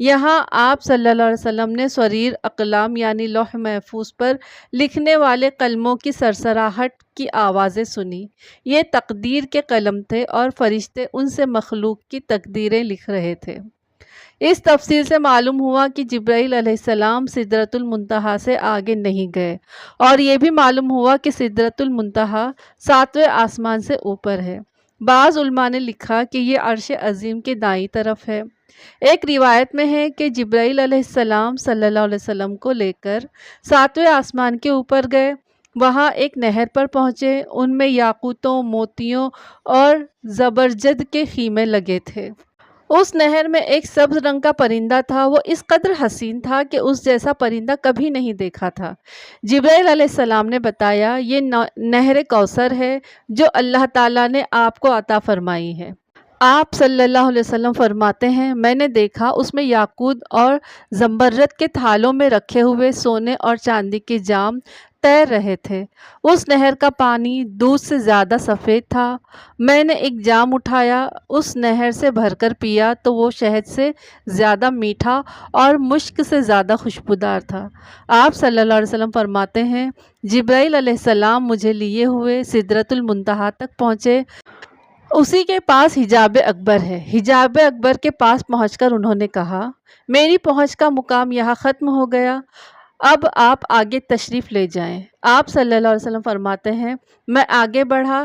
یہاں آپ صلی اللہ علیہ وسلم نے سریر اقلام یعنی لوح محفوظ پر لکھنے والے قلموں کی سرسراہٹ کی آوازیں سنی۔ یہ تقدیر کے قلم تھے اور فرشتے ان سے مخلوق کی تقدیریں لکھ رہے تھے۔ اس تفصیل سے معلوم ہوا کہ جبرائیل علیہ السلام سدرۃ المنتہا سے آگے نہیں گئے، اور یہ بھی معلوم ہوا کہ سدرۃ المنتہا 7ویں آسمان سے اوپر ہے۔ بعض علماء نے لکھا کہ یہ عرش عظیم کے دائیں طرف ہے۔ ایک روایت میں ہے کہ جبرائیل علیہ السلام صلی اللہ علیہ وسلم کو لے کر 7ویں آسمان کے اوپر گئے۔ وہاں ایک نہر پر پہنچے، ان میں یاقوتوں، موتیوں اور زبرجد کے خیمے لگے تھے۔ اس نہر میں ایک سبز رنگ کا پرندہ تھا، وہ اس قدر حسین تھا کہ اس جیسا پرندہ کبھی نہیں دیکھا تھا۔ جبرائیل علیہ السلام نے بتایا، یہ نہر کوثر ہے جو اللہ تعالیٰ نے آپ کو عطا فرمائی ہے۔ آپ صلی اللہ علیہ وسلم فرماتے ہیں، میں نے دیکھا اس میں یاقوت اور زمرجد کے تھالوں میں رکھے ہوئے سونے اور چاندی کے جام تیر رہے تھے۔ اس نہر کا پانی دودھ سے زیادہ سفید تھا۔ میں نے ایک جام اٹھایا، اس نہر سے بھر کر پیا تو وہ شہد سے زیادہ میٹھا اور مشک سے زیادہ خوشبودار تھا۔ آپ صلی اللہ علیہ وسلم فرماتے ہیں، جبرائیل علیہ السلام مجھے لیے ہوئے سدرۃ المنتہا تک پہنچے۔ اسی کے پاس حجاب اکبر ہے۔ حجاب اکبر کے پاس پہنچ کر انہوں نے کہا، میری پہنچ کا مقام یہاں ختم ہو گیا، اب آپ آگے تشریف لے جائیں۔ آپ صلی اللہ علیہ وسلم فرماتے ہیں، میں آگے بڑھا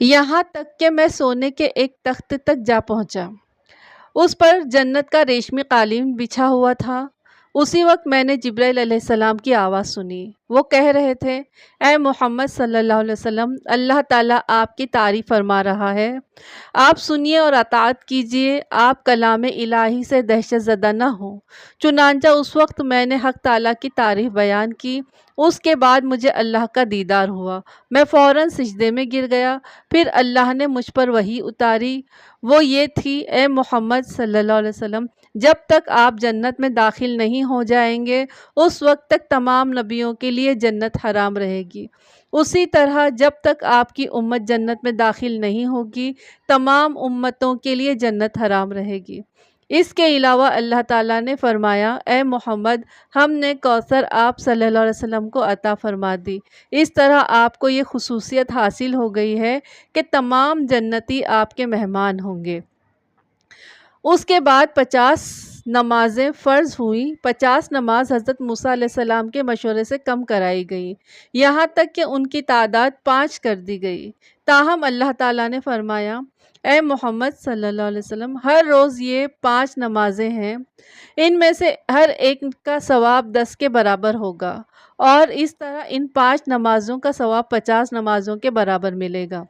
یہاں تک کہ میں سونے کے ایک تخت تک جا پہنچا۔ اس پر جنت کا ریشمی قالین بچھا ہوا تھا۔ اسی وقت میں نے جبرائیل علیہ السلام کی آواز سنی۔ وہ کہہ رہے تھے، اے محمد صلی اللہ علیہ وسلم، اللہ تعالیٰ آپ کی تعریف فرما رہا ہے، آپ سنیے اور اطاعت کیجیے، آپ کلام الہی سے دہشت زدہ نہ ہوں۔ چنانچہ اس وقت میں نے حق تعالیٰ کی تعریف بیان کی۔ اس کے بعد مجھے اللہ کا دیدار ہوا، میں فوراً سجدے میں گر گیا۔ پھر اللہ نے مجھ پر وحی اتاری، وہ یہ تھی، اے محمد صلی اللہ علیہ وسلم، جب تک آپ جنت میں داخل نہیں ہو جائیں گے اس وقت تک تمام نبیوں کے لیے جنت حرام رہے گی۔ اسی طرح جب تک آپ کی امت جنت میں داخل نہیں ہوگی تمام امتوں کے لیے جنت حرام رہے گی۔ اس کے علاوہ اللہ تعالیٰ نے فرمایا، اے محمد، ہم نے کوثر آپ صلی اللہ علیہ وسلم کو عطا فرما دی۔ اس طرح آپ کو یہ خصوصیت حاصل ہو گئی ہے کہ تمام جنتی آپ کے مہمان ہوں گے۔ اس کے بعد 50 نمازیں فرض ہوئیں۔ 50 نماز حضرت موسیٰ علیہ السلام کے مشورے سے کم کرائی گئی، یہاں تک کہ ان کی تعداد 5 کر دی گئی۔ تاہم اللہ تعالیٰ نے فرمایا، اے محمد صلی اللہ علیہ وسلم، ہر روز یہ 5 نمازیں ہیں، ان میں سے ہر ایک کا ثواب 10 کے برابر ہوگا، اور اس طرح ان 5 نمازوں کا ثواب 50 نمازوں کے برابر ملے گا۔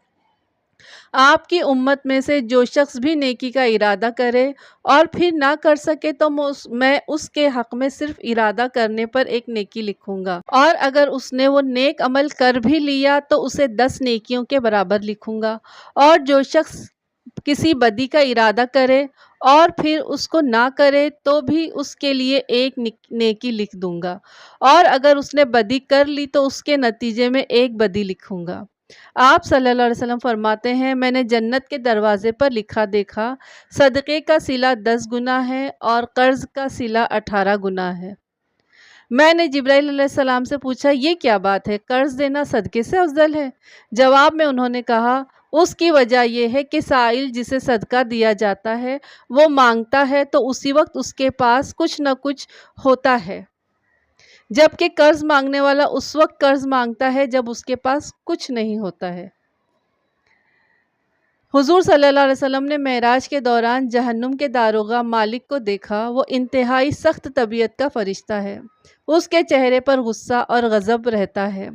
آپ کی امت میں سے جو شخص بھی نیکی کا ارادہ کرے اور پھر نہ کر سکے تو میں اس کے حق میں صرف ارادہ کرنے پر ایک نیکی لکھوں گا، اور اگر اس نے وہ نیک عمل کر بھی لیا تو اسے 10 نیکیوں کے برابر لکھوں گا، اور جو شخص کسی بدی کا ارادہ کرے اور پھر اس کو نہ کرے تو بھی اس کے لیے ایک نیکی لکھ دوں گا، اور اگر اس نے بدی کر لی تو اس کے نتیجے میں ایک بدی لکھوں گا۔ آپ صلی اللہ علیہ وسلم فرماتے ہیں، میں نے جنت کے دروازے پر لکھا دیکھا، صدقے کا صلہ 10 گنا ہے اور قرض کا صلہ 18 گنا ہے۔ میں نے جبرائیل علیہ السلام سے پوچھا، یہ کیا بات ہے، قرض دینا صدقے سے افضل ہے؟ جواب میں انہوں نے کہا، اس کی وجہ یہ ہے کہ سائل جسے صدقہ دیا جاتا ہے وہ مانگتا ہے تو اسی وقت اس کے پاس کچھ نہ کچھ ہوتا ہے، جبکہ قرض مانگنے والا اس وقت قرض مانگتا ہے جب اس کے پاس کچھ نہیں ہوتا ہے۔ حضور صلی اللہ علیہ وسلم نے معراج کے دوران جہنم کے داروغہ مالک کو دیکھا۔ وہ انتہائی سخت طبیعت کا فرشتہ ہے، اس کے چہرے پر غصہ اور غضب رہتا ہے۔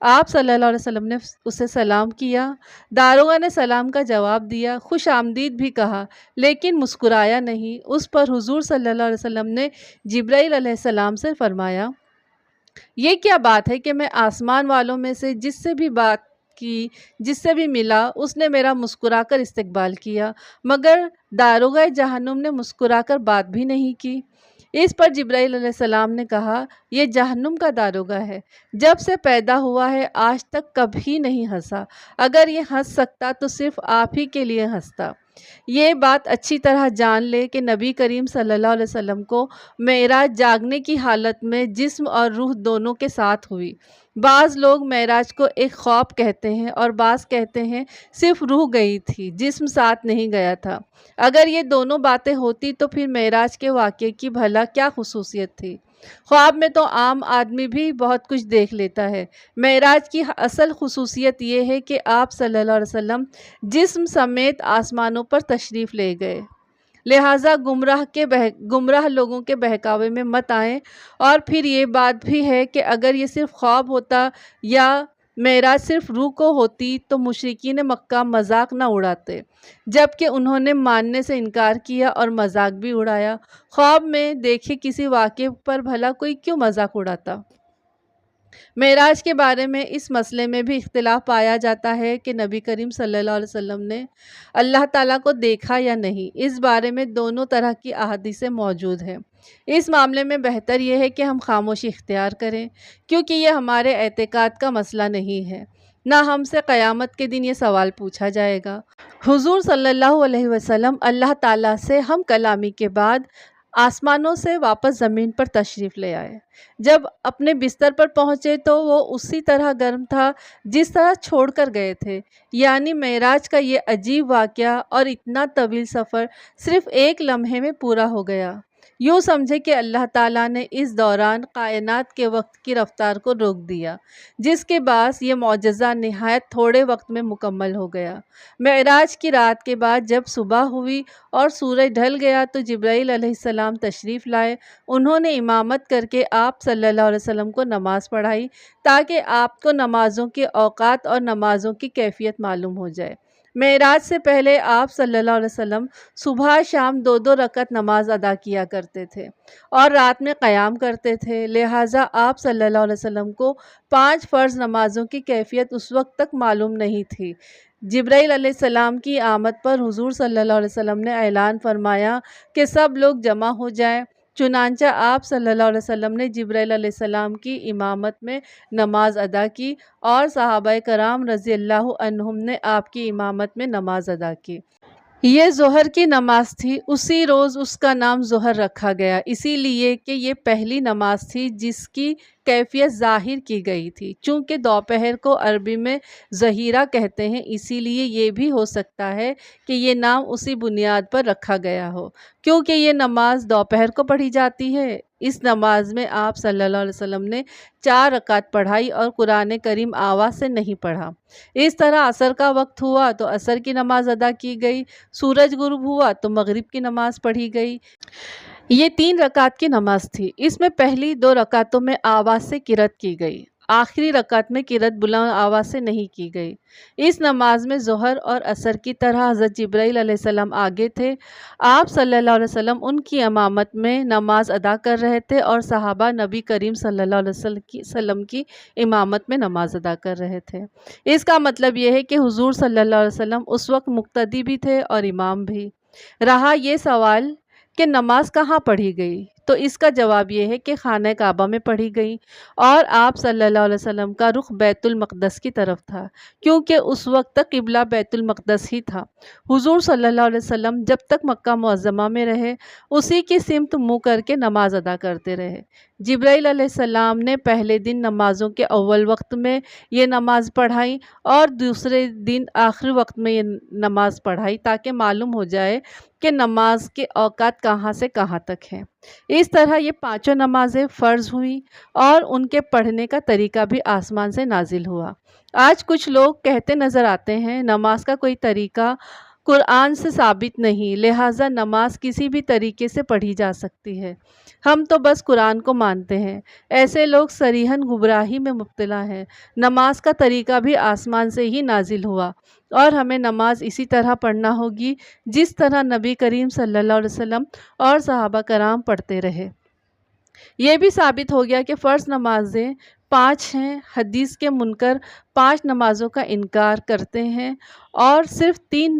آپ صلی اللہ علیہ وسلم نے اسے سلام کیا، داروغہ نے سلام کا جواب دیا، خوش آمدید بھی کہا، لیکن مسکرایا نہیں۔ اس پر حضور صلی اللہ علیہ وسلم نے جبرائیل علیہ السلام سے فرمایا، یہ کیا بات ہے کہ میں آسمان والوں میں سے جس سے بھی بات کی، جس سے بھی ملا، اس نے میرا مسکرا کر استقبال کیا، مگر داروغہ جہنم نے مسکرا کر بات بھی نہیں کی۔ اس پر جبرائیل علیہ السلام نے کہا، یہ جہنم کا داروغہ ہے، جب سے پیدا ہوا ہے آج تک کبھی نہیں ہنسا، اگر یہ ہنس سکتا تو صرف آپ ہی کے لیے ہنستا۔ یہ بات اچھی طرح جان لے کہ نبی کریم صلی اللہ علیہ وسلم کو معراج جاگنے کی حالت میں جسم اور روح دونوں کے ساتھ ہوئی۔ بعض لوگ معراج کو ایک خواب کہتے ہیں اور بعض کہتے ہیں صرف روح گئی تھی، جسم ساتھ نہیں گیا تھا۔ اگر یہ دونوں باتیں ہوتی تو پھر معراج کے واقعے کی بھلا کیا خصوصیت تھی؟ خواب میں تو عام آدمی بھی بہت کچھ دیکھ لیتا ہے۔ معراج کی اصل خصوصیت یہ ہے کہ آپ صلی اللہ علیہ وسلم جسم سمیت آسمانوں پر تشریف لے گئے، لہٰذا گمراہ لوگوں کے بہکاوے میں مت آئیں۔ اور پھر یہ بات بھی ہے کہ اگر یہ صرف خواب ہوتا یا معراج صرف روح کو ہوتی تو مشرکین مکہ مذاق نہ اڑاتے، جبکہ انہوں نے ماننے سے انکار کیا اور مذاق بھی اڑایا۔ خواب میں دیکھے کسی واقعے پر بھلا کوئی کیوں مذاق اڑاتا؟ معراج کے بارے میں اس مسئلے میں بھی اختلاف پایا جاتا ہے کہ نبی کریم صلی اللہ علیہ وسلم نے اللہ تعالیٰ کو دیکھا یا نہیں۔ اس بارے میں دونوں طرح کی احادیثیں موجود ہیں۔ اس معاملے میں بہتر یہ ہے کہ ہم خاموشی اختیار کریں، کیونکہ یہ ہمارے اعتقاد کا مسئلہ نہیں ہے، نہ ہم سے قیامت کے دن یہ سوال پوچھا جائے گا۔ حضور صلی اللہ علیہ وسلم اللہ تعالیٰ سے ہم کلامی کے بعد آسمانوں سے واپس زمین پر تشریف لے آئے۔ جب اپنے بستر پر پہنچے تو وہ اسی طرح گرم تھا جس طرح چھوڑ کر گئے تھے، یعنی معراج کا یہ عجیب واقعہ اور اتنا طویل سفر صرف ایک لمحے میں پورا ہو گیا۔ یوں سمجھے کہ اللہ تعالیٰ نے اس دوران کائنات کے وقت کی رفتار کو روک دیا، جس کے باعث یہ معجزہ نہایت تھوڑے وقت میں مکمل ہو گیا۔ معراج کی رات کے بعد جب صبح ہوئی اور سورج ڈھل گیا تو جبرائیل علیہ السلام تشریف لائے۔ انہوں نے امامت کر کے آپ صلی اللہ علیہ وسلم کو نماز پڑھائی تاکہ آپ کو نمازوں کے اوقات اور نمازوں کی کیفیت معلوم ہو جائے۔ معراج سے پہلے آپ صلی اللہ علیہ وسلم صبح شام 2 رکعت نماز ادا کیا کرتے تھے اور رات میں قیام کرتے تھے، لہٰذا آپ صلی اللہ علیہ وسلم کو 5 فرض نمازوں کی کیفیت اس وقت تک معلوم نہیں تھی۔ جبرائیل علیہ السلام کی آمد پر حضور صلی اللہ علیہ وسلم نے اعلان فرمایا کہ سب لوگ جمع ہو جائیں۔ چنانچہ آپ صلی اللہ علیہ وسلم نے جبرائیل علیہ السلام کی امامت میں نماز ادا کی اور صحابہ کرام رضی اللہ عنہم نے آپ کی امامت میں نماز ادا کی۔ یہ ظہر کی نماز تھی۔ اسی روز اس کا نام ظہر رکھا گیا، اسی لیے کہ یہ پہلی نماز تھی جس کی کیفیت ظاہر کی گئی تھی۔ چونکہ دوپہر کو عربی میں ظہیرہ کہتے ہیں، اسی لیے یہ بھی ہو سکتا ہے کہ یہ نام اسی بنیاد پر رکھا گیا ہو، کیونکہ یہ نماز دوپہر کو پڑھی جاتی ہے۔ اس نماز میں آپ صلی اللہ علیہ وسلم نے 4 رکعت پڑھائی اور قرآن کریم آواز سے نہیں پڑھا۔ اس طرح عصر کا وقت ہوا تو عصر کی نماز ادا کی گئی، سورج غروب ہوا تو مغرب کی نماز پڑھی گئی۔ یہ 3 رکعت کی نماز تھی۔ اس میں پہلی 2 رکعتوں میں آواز سے قرأت کی گئی، آخری رکعت میں قرأت بلند آواز سے نہیں کی گئی۔ اس نماز میں ظہر اور عصر کی طرح حضرت جبرائیل علیہ السلام آگے تھے۔ آپ صلی اللہ علیہ وسلم ان کی امامت میں نماز ادا کر رہے تھے اور صحابہ نبی کریم صلی اللہ علیہ وسلم کی امامت میں نماز ادا کر رہے تھے۔ اس کا مطلب یہ ہے کہ حضور صلی اللہ علیہ وسلم اس وقت مقتدی بھی تھے اور امام بھی۔ رہا یہ سوال کہ نماز کہاں پڑھی گئی، تو اس کا جواب یہ ہے کہ خانہ کعبہ میں پڑھی گئی اور آپ صلی اللہ علیہ وسلم کا رخ بیت المقدس کی طرف تھا، کیونکہ اس وقت تک قبلہ بیت المقدس ہی تھا۔ حضور صلی اللہ علیہ وسلم جب تک مکہ معظمہ میں رہے اسی کی سمت منہ کر کے نماز ادا کرتے رہے۔ جبرائیل علیہ السلام نے پہلے دن نمازوں کے اول وقت میں یہ نماز پڑھائی اور دوسرے دن آخری وقت میں یہ نماز پڑھائی تاکہ معلوم ہو جائے کہ نماز کے اوقات کہاں سے کہاں تک ہیں۔ اس طرح یہ 5 نمازیں فرض ہوئیں اور ان کے پڑھنے کا طریقہ بھی آسمان سے نازل ہوا۔ آج کچھ لوگ کہتے نظر آتے ہیں نماز کا کوئی طریقہ قرآن سے ثابت نہیں، لہٰذا نماز کسی بھی طریقے سے پڑھی جا سکتی ہے، ہم تو بس قرآن کو مانتے ہیں۔ ایسے لوگ صریحاً گمراہی میں مبتلا ہیں۔ نماز کا طریقہ بھی آسمان سے ہی نازل ہوا اور ہمیں نماز اسی طرح پڑھنا ہوگی جس طرح نبی کریم صلی اللہ علیہ وسلم اور صحابہ کرام پڑھتے رہے۔ یہ بھی ثابت ہو گیا کہ فرض نمازیں 5 ہیں۔ حدیث کے منکر 5 نمازوں کا انکار کرتے ہیں اور صرف 3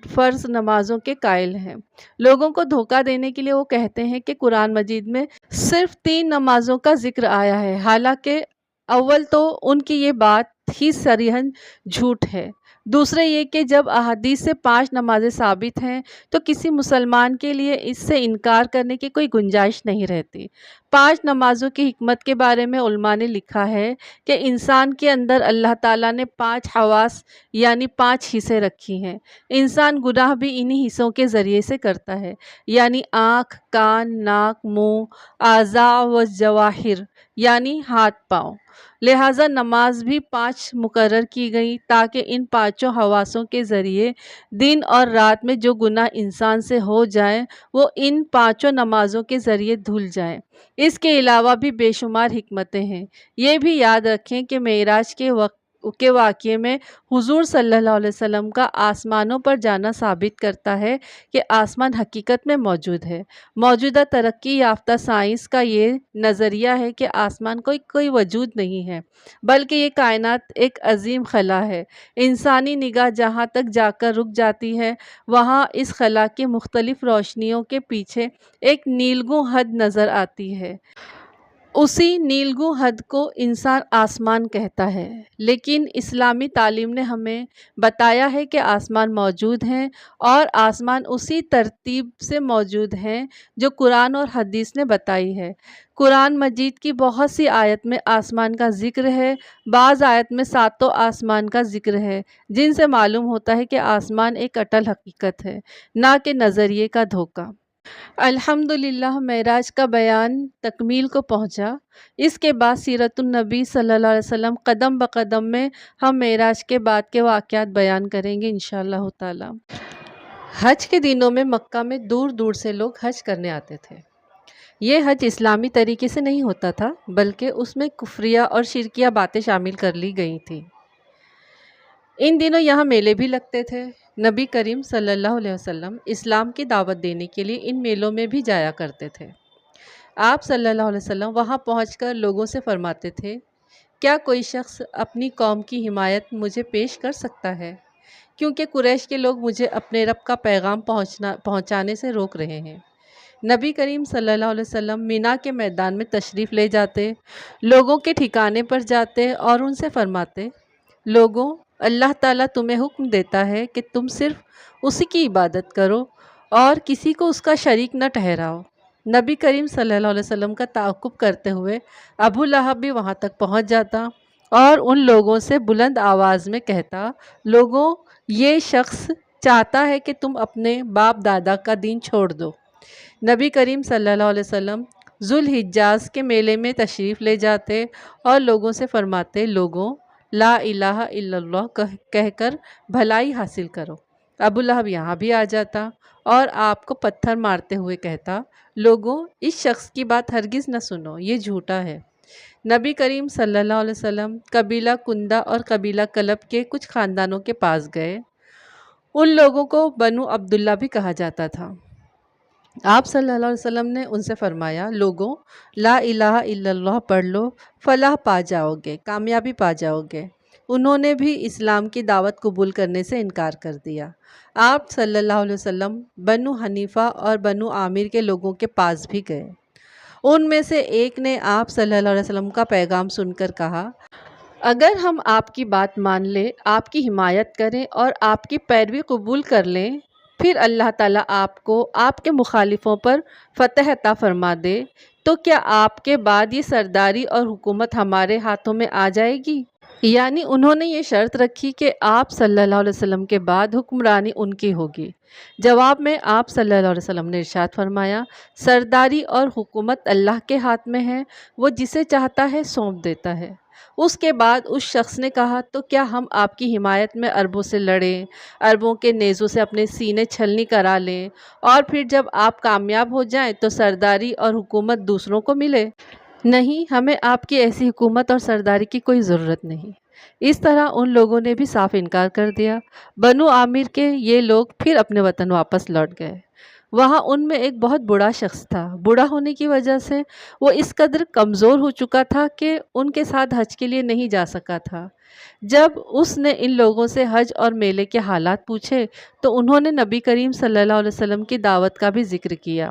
فرض نمازوں کے قائل ہیں۔ لوگوں کو دھوکہ دینے کے لیے وہ کہتے ہیں کہ قرآن مجید میں صرف 3 نمازوں کا ذکر آیا ہے، حالانکہ اول تو ان کی یہ بات ہی صریحاً جھوٹ ہے۔ دوسرے یہ کہ جب احادیث سے 5 نمازیں ثابت ہیں تو کسی مسلمان کے لیے اس سے انکار کرنے کی کوئی گنجائش نہیں رہتی۔ 5 نمازوں کی حکمت کے بارے میں علماء نے لکھا ہے کہ انسان کے اندر اللہ تعالیٰ نے 5 حواس یعنی 5 حصے رکھی ہیں۔ انسان گناہ بھی انہی حصوں کے ذریعے سے کرتا ہے، یعنی آنکھ، کان، ناک، منہ، اعضاء و جواہر یعنی ہاتھ پاؤں۔ لہٰذا نماز بھی 5 مقرر کی گئی تاکہ ان 5 حواسوں کے ذریعے دن اور رات میں جو گناہ انسان سے ہو جائیں وہ ان 5 نمازوں کے ذریعے دھل جائیں۔ اس کے علاوہ بھی بے شمار حکمتیں ہیں۔ یہ بھی یاد رکھیں کہ معراج کے واقعے میں حضور صلی اللہ علیہ وسلم کا آسمانوں پر جانا ثابت کرتا ہے کہ آسمان حقیقت میں موجود ہے۔ موجودہ ترقی یافتہ سائنس کا یہ نظریہ ہے کہ آسمان کوئی وجود نہیں ہے، بلکہ یہ کائنات ایک عظیم خلا ہے۔ انسانی نگاہ جہاں تک جا کر رک جاتی ہے وہاں اس خلا کی مختلف روشنیوں کے پیچھے ایک نیلگوں حد نظر آتی ہے۔ اسی نیلگوں حد کو انسان آسمان کہتا ہے، لیکن اسلامی تعلیم نے ہمیں بتایا ہے کہ آسمان موجود ہیں اور آسمان اسی ترتیب سے موجود ہیں جو قرآن اور حدیث نے بتائی ہے۔ قرآن مجید کی بہت سی آیت میں آسمان کا ذکر ہے، بعض آیت میں 7 آسمان کا ذکر ہے، جن سے معلوم ہوتا ہے کہ آسمان ایک اٹل حقیقت ہے، نہ کہ نظریے کا دھوکہ۔ الحمدللہ معراج کا بیان تکمیل کو پہنچا۔ اس کے بعد سیرت النبی صلی اللہ علیہ وسلم قدم بقدم میں ہم معراج کے بعد کے واقعات بیان کریں گے انشاءاللہ تعالی۔ حج کے دنوں میں مکہ میں دور دور سے لوگ حج کرنے آتے تھے۔ یہ حج اسلامی طریقے سے نہیں ہوتا تھا، بلکہ اس میں کفریہ اور شرکیہ باتیں شامل کر لی گئی تھیں۔ ان دنوں یہاں میلے بھی لگتے تھے۔ نبی کریم صلی اللہ علیہ وسلم اسلام کی دعوت دینے کے لیے ان میلوں میں بھی جایا کرتے تھے۔ آپ صلی اللہ علیہ وسلم وہاں پہنچ کر لوگوں سے فرماتے تھے، کیا کوئی شخص اپنی قوم کی حمایت مجھے پیش کر سکتا ہے؟ کیونکہ قریش کے لوگ مجھے اپنے رب کا پیغام پہنچانے سے روک رہے ہیں۔ نبی کریم صلی اللہ علیہ وسلم مینا کے میدان میں تشریف لے جاتے، لوگوں کے ٹھکانے پر جاتے اور ان سے فرماتے، لوگوں، اللہ تعالیٰ تمہیں حکم دیتا ہے کہ تم صرف اسی کی عبادت کرو اور کسی کو اس کا شریک نہ ٹھہراؤ۔ نبی کریم صلی اللہ علیہ وسلم کا تعاقب کرتے ہوئے ابو لہب بھی وہاں تک پہنچ جاتا اور ان لوگوں سے بلند آواز میں کہتا، لوگوں، یہ شخص چاہتا ہے کہ تم اپنے باپ دادا کا دین چھوڑ دو۔ نبی کریم صلی اللہ علیہ وسلم ذوالحجاز کے میلے میں تشریف لے جاتے اور لوگوں سے فرماتے، لوگوں، لا الہ الا اللہ کہہ کر بھلائی حاصل کرو۔ ابو لہب یہاں بھی آ جاتا اور آپ کو پتھر مارتے ہوئے کہتا، لوگوں، اس شخص کی بات ہرگز نہ سنو، یہ جھوٹا ہے۔ نبی کریم صلی اللہ علیہ وسلم قبیلہ کندہ اور قبیلہ کلب کے کچھ خاندانوں کے پاس گئے۔ ان لوگوں کو بنو عبداللہ بھی کہا جاتا تھا۔ آپ صلی اللہ علیہ وسلم نے ان سے فرمایا، لوگوں، لا الہ الا اللہ پڑھ لو، فلاح پا جاؤ گے، کامیابی پا جاؤ گے۔ انہوں نے بھی اسلام کی دعوت قبول کرنے سے انکار کر دیا۔ آپ صلی اللہ علیہ وسلم بنو حنیفہ اور بنو عامر کے لوگوں کے پاس بھی گئے۔ ان میں سے ایک نے آپ صلی اللہ علیہ وسلم کا پیغام سن کر کہا، اگر ہم آپ کی بات مان لیں، آپ کی حمایت کریں اور آپ کی پیروی قبول کر لیں، پھر اللہ تعالیٰ آپ کو آپ کے مخالفوں پر فتح عطا فرما دے تو کیا آپ کے بعد یہ سرداری اور حکومت ہمارے ہاتھوں میں آ جائے گی؟ یعنی انہوں نے یہ شرط رکھی کہ آپ صلی اللہ علیہ وسلم کے بعد حکمرانی ان کی ہوگی۔ جواب میں آپ صلی اللہ علیہ وسلم نے ارشاد فرمایا، سرداری اور حکومت اللہ کے ہاتھ میں ہے، وہ جسے چاہتا ہے سونپ دیتا ہے۔ اس کے بعد اس شخص نے کہا، تو کیا ہم آپ کی حمایت میں عربوں سے لڑیں، عربوں کے نیزوں سے اپنے سینے چھلنی کرا لیں اور پھر جب آپ کامیاب ہو جائیں تو سرداری اور حکومت دوسروں کو ملے؟ نہیں، ہمیں آپ کی ایسی حکومت اور سرداری کی کوئی ضرورت نہیں۔ اس طرح ان لوگوں نے بھی صاف انکار کر دیا۔ بنو عامر کے یہ لوگ پھر اپنے وطن واپس لوٹ گئے۔ وہاں ان میں ایک بہت بوڑھا شخص تھا۔ بوڑھا ہونے کی وجہ سے وہ اس قدر کمزور ہو چکا تھا کہ ان کے ساتھ حج کے لیے نہیں جا سکا تھا۔ جب اس نے ان لوگوں سے حج اور میلے کے حالات پوچھے تو انہوں نے نبی کریم صلی اللہ علیہ وسلم کی دعوت کا بھی ذکر کیا۔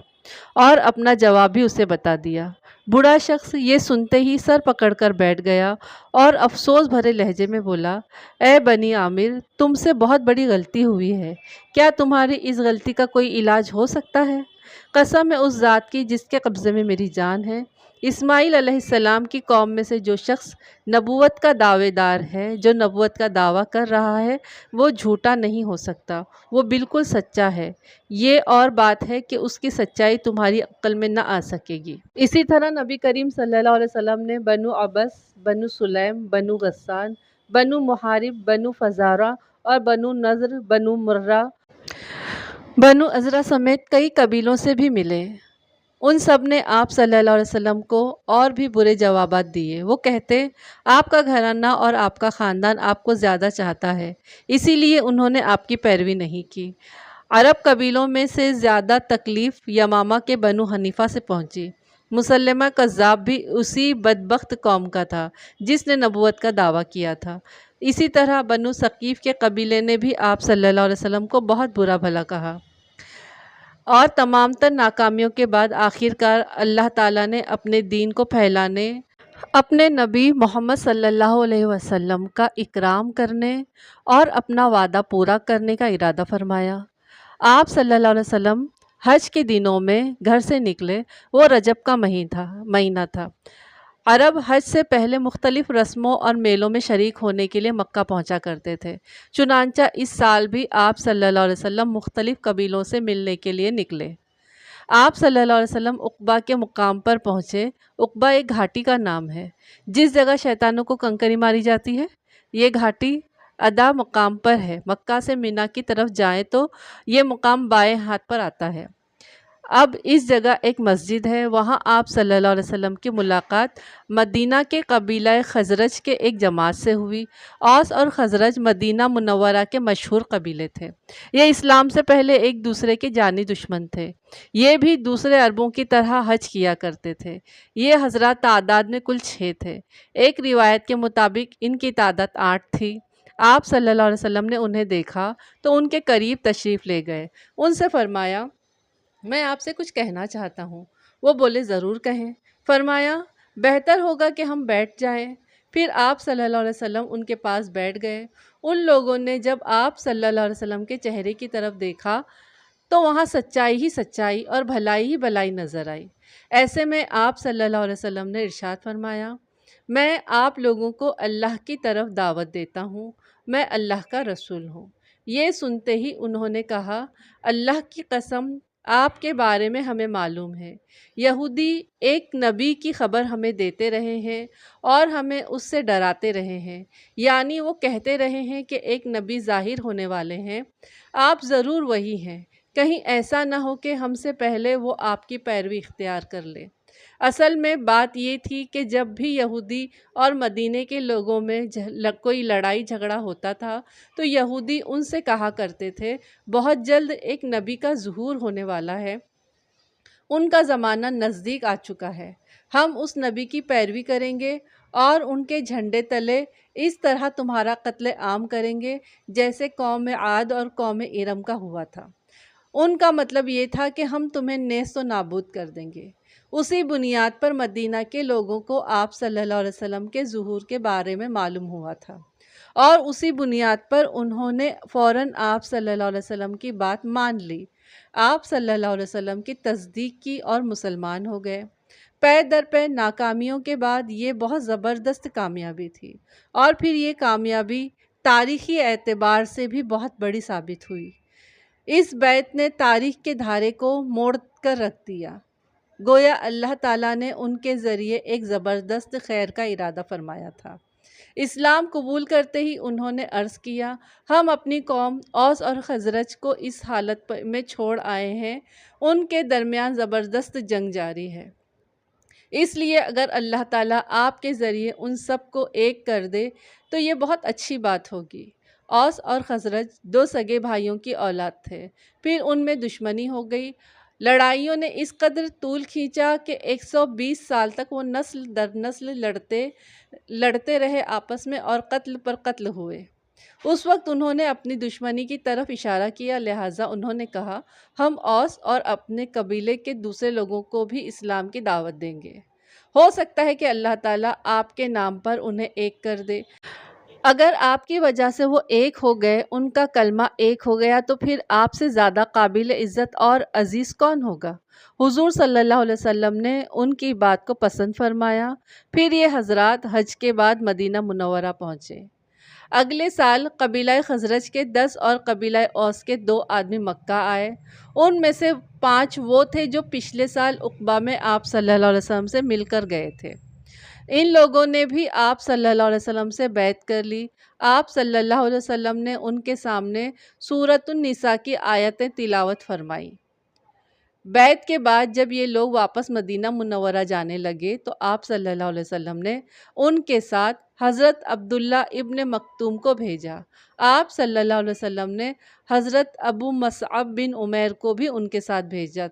اور اپنا جواب بھی اسے بتا دیا۔ بوڑھا شخص یہ سنتے ہی سر پکڑ کر بیٹھ گیا اور افسوس بھرے لہجے میں بولا، اے بنی عامر، تم سے بہت بڑی غلطی ہوئی ہے۔ کیا تمہاری اس غلطی کا کوئی علاج ہو سکتا ہے؟ قسم ہے اس ذات کی جس کے قبضے میں میری جان ہے، اسماعیل علیہ السلام کی قوم میں سے جو شخص نبوت کا دعوے دار ہے، جو نبوت کا دعویٰ کر رہا ہے، وہ جھوٹا نہیں ہو سکتا، وہ بالکل سچا ہے۔ یہ اور بات ہے کہ اس کی سچائی تمہاری عقل میں نہ آ سکے گی۔ اسی طرح نبی کریم صلی اللہ علیہ وسلم نے بنو عبس، بنو سلیم، بنو غسان، بنو محارب، بنو فزارہ اور بنو نضر، بنو مرہ، بنو ازرہ سمیت کئی قبیلوں سے بھی ملے۔ ان سب نے آپ صلی اللہ علیہ وسلم کو اور بھی برے جوابات دیے۔ وہ کہتے، آپ کا گھرانہ اور آپ کا خاندان آپ کو زیادہ چاہتا ہے، اسی لیے انہوں نے آپ کی پیروی نہیں کی۔ عرب قبیلوں میں سے زیادہ تکلیف یمامہ کے بنو حنیفہ سے پہنچی۔ مسلمہ کذاب بھی اسی بدبخت قوم کا تھا جس نے نبوت کا دعویٰ کیا تھا۔ اسی طرح بنو ثقیف کے قبیلے نے بھی آپ صلی اللہ علیہ وسلم کو بہت برا بھلا کہا۔ اور تمام تر ناکامیوں کے بعد آخرکار اللہ تعالیٰ نے اپنے دین کو پھیلانے، اپنے نبی محمد صلی اللہ علیہ وسلم کا اکرام کرنے اور اپنا وعدہ پورا کرنے کا ارادہ فرمایا۔ آپ صلی اللہ علیہ وسلم حج کے دنوں میں گھر سے نکلے۔ وہ رجب کا مہینہ تھا۔ عرب حج سے پہلے مختلف رسموں اور میلوں میں شریک ہونے کے لیے مکہ پہنچا کرتے تھے۔ چنانچہ اس سال بھی آپ صلی اللہ علیہ وسلم مختلف قبیلوں سے ملنے کے لیے نکلے۔ آپ صلی اللہ علیہ وسلم عقبہ کے مقام پر پہنچے۔ عقبہ ایک گھاٹی کا نام ہے جس جگہ شیطانوں کو کنکری ماری جاتی ہے۔ یہ گھاٹی ادا مقام پر ہے۔ مکہ سے مینا کی طرف جائیں تو یہ مقام بائیں ہاتھ پر آتا ہے۔ اب اس جگہ ایک مسجد ہے۔ وہاں آپ صلی اللہ علیہ وسلم کی ملاقات مدینہ کے قبیلہ خزرج کے ایک جماعت سے ہوئی۔ اوس اور خزرج مدینہ منورہ کے مشہور قبیلے تھے۔ یہ اسلام سے پہلے ایک دوسرے کے جانی دشمن تھے۔ یہ بھی دوسرے عربوں کی طرح حج کیا کرتے تھے۔ یہ حضرات تعداد میں کل 6 تھے۔ ایک روایت کے مطابق ان کی تعداد 8 تھی۔ آپ صلی اللہ علیہ وسلم نے انہیں دیکھا تو ان کے قریب تشریف لے گئے۔ ان سے فرمایا، میں آپ سے کچھ کہنا چاہتا ہوں۔ وہ بولے، ضرور کہیں۔ فرمایا، بہتر ہوگا کہ ہم بیٹھ جائیں۔ پھر آپ صلی اللہ علیہ وسلم ان کے پاس بیٹھ گئے۔ ان لوگوں نے جب آپ صلی اللہ علیہ وسلم کے چہرے کی طرف دیکھا تو وہاں سچائی ہی سچائی اور بھلائی ہی بھلائی نظر آئی۔ ایسے میں آپ صلی اللہ علیہ وسلم نے ارشاد فرمایا، میں آپ لوگوں کو اللہ کی طرف دعوت دیتا ہوں، میں اللہ کا رسول ہوں۔ یہ سنتے ہی انہوں نے کہا، اللہ کی قسم، آپ کے بارے میں ہمیں معلوم ہے۔ یہودی ایک نبی کی خبر ہمیں دیتے رہے ہیں اور ہمیں اس سے ڈراتے رہے ہیں، یعنی وہ کہتے رہے ہیں کہ ایک نبی ظاہر ہونے والے ہیں، آپ ضرور وہی ہیں، کہیں ایسا نہ ہو کہ ہم سے پہلے وہ آپ کی پیروی اختیار کر لے۔ اصل میں بات یہ تھی کہ جب بھی یہودی اور مدینے کے لوگوں میں کوئی لڑائی جھگڑا ہوتا تھا تو یہودی ان سے کہا کرتے تھے، بہت جلد ایک نبی کا ظہور ہونے والا ہے، ان کا زمانہ نزدیک آ چکا ہے، ہم اس نبی کی پیروی کریں گے اور ان کے جھنڈے تلے اس طرح تمہارا قتل عام کریں گے جیسے قوم عاد اور قوم ارم کا ہوا تھا۔ ان کا مطلب یہ تھا کہ ہم تمہیں نیست و نابود کر دیں گے۔ اسی بنیاد پر مدینہ کے لوگوں کو آپ صلی اللہ علیہ وسلم کے ظہور کے بارے میں معلوم ہوا تھا اور اسی بنیاد پر انہوں نے فوراً آپ صلی اللہ علیہ وسلم کی بات مان لی۔ آپ صلی اللہ علیہ وسلم کی تصدیق کی اور مسلمان ہو گئے۔ پے در پے ناکامیوں کے بعد یہ بہت زبردست کامیابی تھی اور پھر یہ کامیابی تاریخی اعتبار سے بھی بہت بڑی ثابت ہوئی۔ اس بیعت نے تاریخ کے دھارے کو موڑ کر رکھ دیا، گویا اللہ تعالیٰ نے ان کے ذریعے ایک زبردست خیر کا ارادہ فرمایا تھا۔ اسلام قبول کرتے ہی انہوں نے عرض کیا، ہم اپنی قوم اوس اور خزرج کو اس حالت میں چھوڑ آئے ہیں، ان کے درمیان زبردست جنگ جاری ہے، اس لیے اگر اللہ تعالیٰ آپ کے ذریعے ان سب کو ایک کر دے تو یہ بہت اچھی بات ہوگی۔ اوس اور خزرج 2 سگے بھائیوں کی اولاد تھے، پھر ان میں دشمنی ہو گئی۔ لڑائیوں نے اس قدر طول کھینچا کہ 120 سال تک وہ نسل در نسل لڑتے رہے آپس میں اور قتل پر قتل ہوئے۔ اس وقت انہوں نے اپنی دشمنی کی طرف اشارہ کیا، لہٰذا انہوں نے کہا ہم اوس اور اپنے قبیلے کے دوسرے لوگوں کو بھی اسلام کی دعوت دیں گے، ہو سکتا ہے کہ اللہ تعالیٰ آپ کے نام پر انہیں ایک کر دے۔ اگر آپ کی وجہ سے وہ ایک ہو گئے، ان کا کلمہ ایک ہو گیا، تو پھر آپ سے زیادہ قابل عزت اور عزیز کون ہوگا؟ حضور صلی اللہ علیہ وسلم نے ان کی بات کو پسند فرمایا۔ پھر یہ حضرات حج کے بعد مدینہ منورہ پہنچے۔ اگلے سال قبیلہ خزرج کے 10 اور قبیلہ اوس کے 2 آدمی مکہ آئے۔ ان میں سے 5 وہ تھے جو پچھلے سال عقبہ میں آپ صلی اللہ علیہ وسلم سے مل کر گئے تھے۔ ان لوگوں نے بھی آپ صلی اللہ علیہ وسلم سے بیعت کر لی۔ آپ صلی اللہ علیہ وسلم نے ان کے سامنے سورۃ النساء کی آیتیں تلاوت فرمائیں۔ بیعت کے بعد جب یہ لوگ واپس مدینہ منورہ جانے لگے تو آپ صلی اللہ علیہ وسلم نے ان کے ساتھ حضرت عبداللہ ابن مکتوم کو بھیجا۔ آپ صلی اللہ علیہ وسلم نے حضرت ابو مصعب بن عمیر کو بھی ان کے ساتھ بھیجا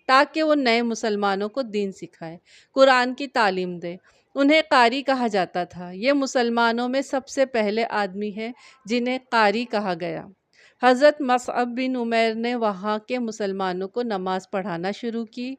تاکہ وہ نئے مسلمانوں کو دین سکھائے، قرآن کی تعلیم دے۔ انہیں قاری کہا جاتا تھا۔ یہ مسلمانوں میں سب سے پہلے آدمی ہیں جنہیں قاری کہا گیا۔ حضرت مصعب بن عمیر نے وہاں کے مسلمانوں کو نماز پڑھانا شروع کی۔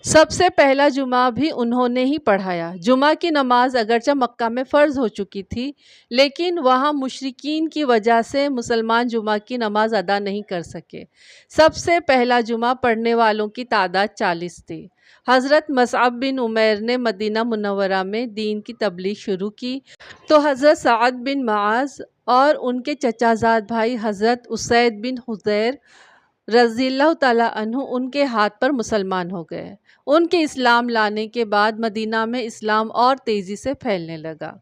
سب سے پہلا جمعہ بھی انہوں نے ہی پڑھایا۔ جمعہ کی نماز اگرچہ مکہ میں فرض ہو چکی تھی، لیکن وہاں مشرکین کی وجہ سے مسلمان جمعہ کی نماز ادا نہیں کر سکے۔ سب سے پہلا جمعہ پڑھنے والوں کی تعداد 40 تھی۔ حضرت مصعب بن عمیر نے مدینہ منورہ میں دین کی تبلیغ شروع کی تو حضرت سعد بن معاذ اور ان کے چچا زاد بھائی حضرت اسید بن حضیر رضی اللہ تعالیٰ عنہ ان کے ہاتھ پر مسلمان ہو گئے۔ ان کے اسلام لانے کے بعد مدینہ میں اسلام اور تیزی سے پھیلنے لگا۔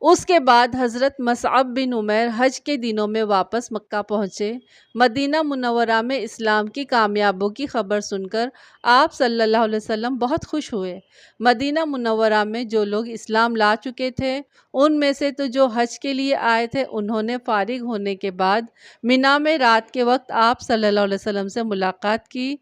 اس کے بعد حضرت مصعب بن عمیر حج کے دنوں میں واپس مکہ پہنچے۔ مدینہ منورہ میں اسلام کی کامیابیوں کی خبر سن کر آپ صلی اللہ علیہ وسلم بہت خوش ہوئے۔ مدینہ منورہ میں جو لوگ اسلام لا چکے تھے، ان میں سے تو جو حج کے لیے آئے تھے، انہوں نے فارغ ہونے کے بعد منا میں رات کے وقت آپ صلی اللہ علیہ وسلم سے ملاقات کی۔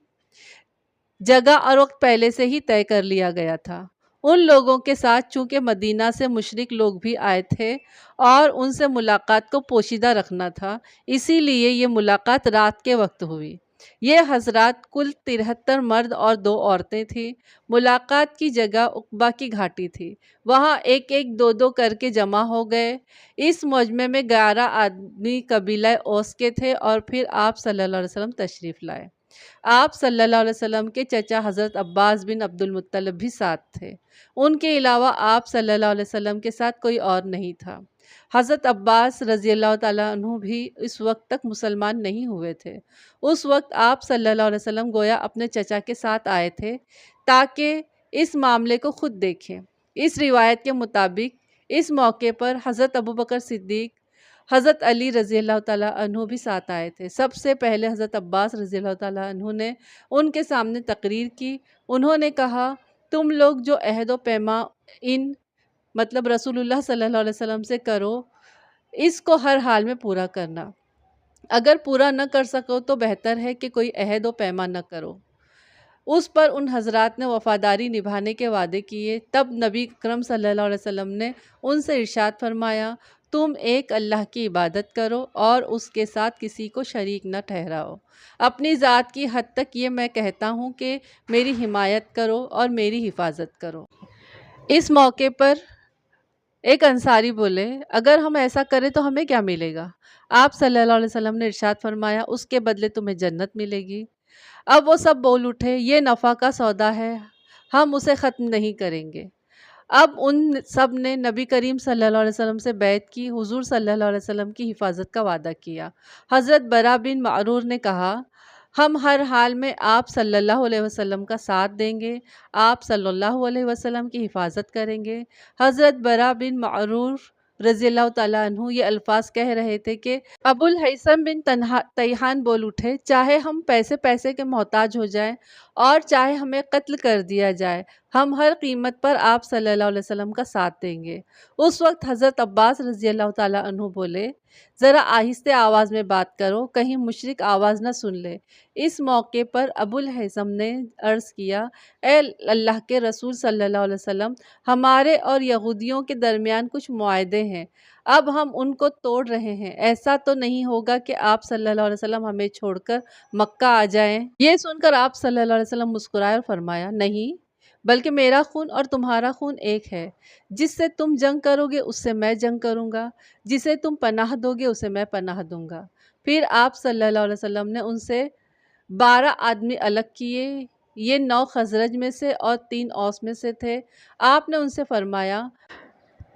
جگہ اور وقت پہلے سے ہی طے کر لیا گیا تھا۔ ان لوگوں کے ساتھ چونکہ مدینہ سے مشرک لوگ بھی آئے تھے اور ان سے ملاقات کو پوشیدہ رکھنا تھا، اسی لیے یہ ملاقات رات کے وقت ہوئی۔ یہ حضرات کل 73 مرد اور 2 عورتیں تھیں۔ ملاقات کی جگہ عقبہ کی گھاٹی تھی۔ وہاں ایک ایک 2 کر کے جمع ہو گئے۔ اس مجمع میں 11 آدمی قبیلہ اوس کے تھے اور پھر آپ صلی اللہ علیہ وسلم تشریف لائے۔ آپ صلی اللہ علیہ وسلم کے چچا حضرت عباس بن عبد المطلب بھی ساتھ تھے۔ ان کے علاوہ آپ صلی اللہ علیہ وسلم کے ساتھ کوئی اور نہیں تھا۔ حضرت عباس رضی اللہ تعالیٰ عنہ بھی اس وقت تک مسلمان نہیں ہوئے تھے۔ اس وقت آپ صلی اللہ علیہ وسلم گویا اپنے چچا کے ساتھ آئے تھے تاکہ اس معاملے کو خود دیکھیں۔ اس روایت کے مطابق اس موقع پر حضرت ابوبکر صدیق، حضرت علی رضی اللہ تعالیٰ عنہ بھی ساتھ آئے تھے۔ سب سے پہلے حضرت عباس رضی اللہ تعالیٰ عنہ نے ان کے سامنے تقریر کی۔ انہوں نے کہا، تم لوگ جو عہد و پیمان مطلب رسول اللہ صلی اللہ علیہ وسلم سے کرو، اس کو ہر حال میں پورا کرنا۔ اگر پورا نہ کر سکو تو بہتر ہے کہ کوئی عہد و پیمان نہ کرو۔ اس پر ان حضرات نے وفاداری نبھانے کے وعدے کیے۔ تب نبی اکرم صلی اللہ علیہ وسلم نے ان سے ارشاد فرمایا، تم ایک اللہ کی عبادت کرو اور اس کے ساتھ کسی کو شریک نہ ٹھہراؤ۔ اپنی ذات کی حد تک یہ میں کہتا ہوں کہ میری حمایت کرو اور میری حفاظت کرو۔ اس موقع پر ایک انصاری بولے، اگر ہم ایسا کریں تو ہمیں کیا ملے گا؟ آپ صلی اللہ علیہ وسلم نے ارشاد فرمایا، اس کے بدلے تمہیں جنت ملے گی۔ اب وہ سب بول اٹھے، یہ نفع کا سودا ہے، ہم اسے ختم نہیں کریں گے۔ اب ان سب نے نبی کریم صلی اللہ علیہ وسلم سے بیعت کی، حضور صلی اللہ علیہ وسلم کی حفاظت کا وعدہ کیا۔ حضرت برا بن معرور نے کہا، ہم ہر حال میں آپ صلی اللہ علیہ وسلم کا ساتھ دیں گے، آپ صلی اللہ علیہ وسلم کی حفاظت کریں گے۔ حضرت برا بن معرور رضی اللہ تعالیٰ عنہ یہ الفاظ کہہ رہے تھے کہ ابو الہیثم بن تیہان بول اٹھے، چاہے ہم پیسے کے محتاج ہو جائیں اور چاہے ہمیں قتل کر دیا جائے، ہم ہر قیمت پر آپ صلی اللہ علیہ وسلم کا ساتھ دیں گے۔ اس وقت حضرت عباس رضی اللہ تعالیٰ عنہ بولے، ذرا آہستہ آواز میں بات کرو، کہیں مشرک آواز نہ سن لے۔ اس موقع پر ابو الہیثم نے عرض کیا، اے اللہ کے رسول صلی اللہ علیہ وسلم، ہمارے اور یہودیوں کے درمیان کچھ معاہدے ہیں، اب ہم ان کو توڑ رہے ہیں، ایسا تو نہیں ہوگا کہ آپ صلی اللہ علیہ وسلم ہمیں چھوڑ کر مکہ آ جائیں؟ یہ سن کر آپ صلی اللہ علیہ وسلم مسکرائے اور فرمایا، نہیں، بلکہ میرا خون اور تمہارا خون ایک ہے، جس سے تم جنگ کرو گے اس سے میں جنگ کروں گا، جسے تم پناہ دو گے اسے میں پناہ دوں گا۔ پھر آپ صلی اللہ علیہ وسلم نے ان سے 12 آدمی الگ کیے، یہ 9 خزرج میں سے اور 3 اوس میں سے تھے۔ آپ نے ان سے فرمایا،